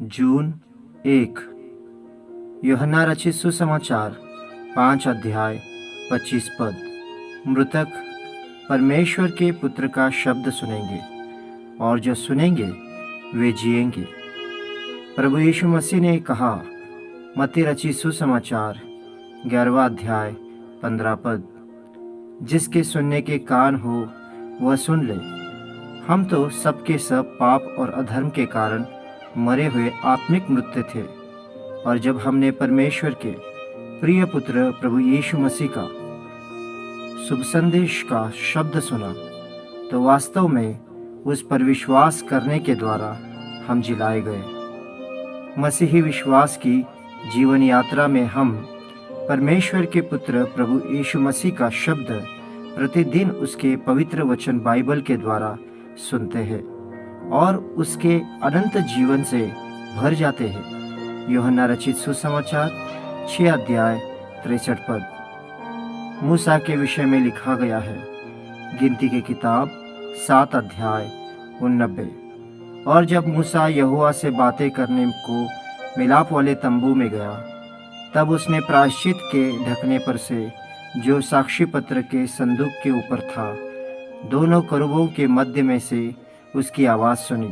जून 1। यूहन्ना रचित सुसमाचार 5 अध्याय 25 पद। मृतक परमेश्वर के पुत्र का शब्द सुनेंगे और जो सुनेंगे वे जिएंगे। प्रभु यीशु मसीह ने कहा, मत्ती रचित सुसमाचार 11वां अध्याय 15 पद, जिसके सुनने के कान हो वह सुन ले। हम तो सबके सब पाप और अधर्म के कारण मरे हुए आत्मिक मृत्यु थे, और जब हमने परमेश्वर के प्रिय पुत्र प्रभु यीशु मसीह का शुभ संदेश का शब्द सुना, तो वास्तव में उस पर विश्वास करने के द्वारा हम जिलाए गए। मसीही विश्वास की जीवन यात्रा में हम परमेश्वर के पुत्र प्रभु यीशु मसीह का शब्द प्रतिदिन उसके पवित्र वचन बाइबल के द्वारा सुनते हैं और उसके अनंत जीवन से भर जाते हैं। यूहन्ना रचित सुसमाचार 6 अध्याय 63 पद। मूसा के विषय में लिखा गया है, गिनती की किताब 7 अध्याय 89। और जब मूसा यहोवा से बातें करने को मिलाप वाले तंबू में गया, तब उसने प्रायश्चित के ढकने पर से जो साक्षी पत्र के संदूक के ऊपर था, दोनों करूबों के मध्य में से उसकी आवाज़ सुनी,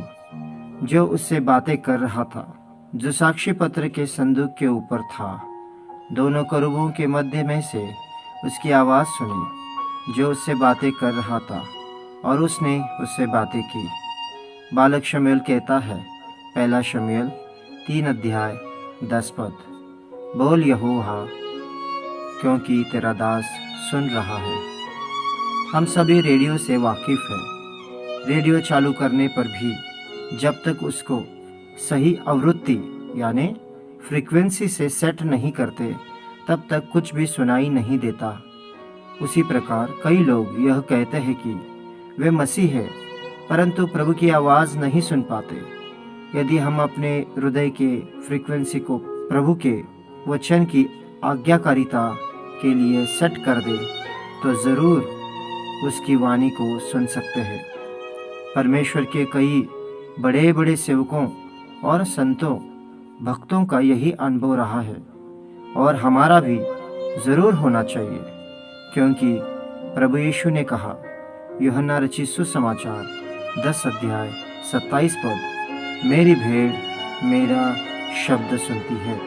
जो उससे बातें कर रहा था। जो साक्षी पत्र के संदूक के ऊपर था, दोनों करूबों के मध्य में से उसकी आवाज़ सुनी, जो उससे बातें कर रहा था, और उसने उससे बातें की। बालक शमूएल कहता है, पहला शमूएल 3 अध्याय 10 पद, बोल यहोवा, क्योंकि तेरा दास सुन रहा है। हम सभी रेडियो से वाकिफ़ हैं। रेडियो चालू करने पर भी जब तक उसको सही आवृत्ति यानी फ्रीक्वेंसी से सेट नहीं करते, तब तक कुछ भी सुनाई नहीं देता। उसी प्रकार कई लोग यह कहते हैं कि वे मसीह है, परंतु प्रभु की आवाज़ नहीं सुन पाते। यदि हम अपने हृदय के फ्रीक्वेंसी को प्रभु के वचन की आज्ञाकारिता के लिए सेट कर दे, तो ज़रूर उसकी वाणी को सुन सकते हैं। परमेश्वर के कई बड़े बड़े सेवकों और संतों भक्तों का यही अनुभव रहा है, और हमारा भी ज़रूर होना चाहिए, क्योंकि प्रभु यीशु ने कहा, यूहन्ना रचित सुसमाचार 10 अध्याय 27 पद, मेरी भेड़ मेरा शब्द सुनती है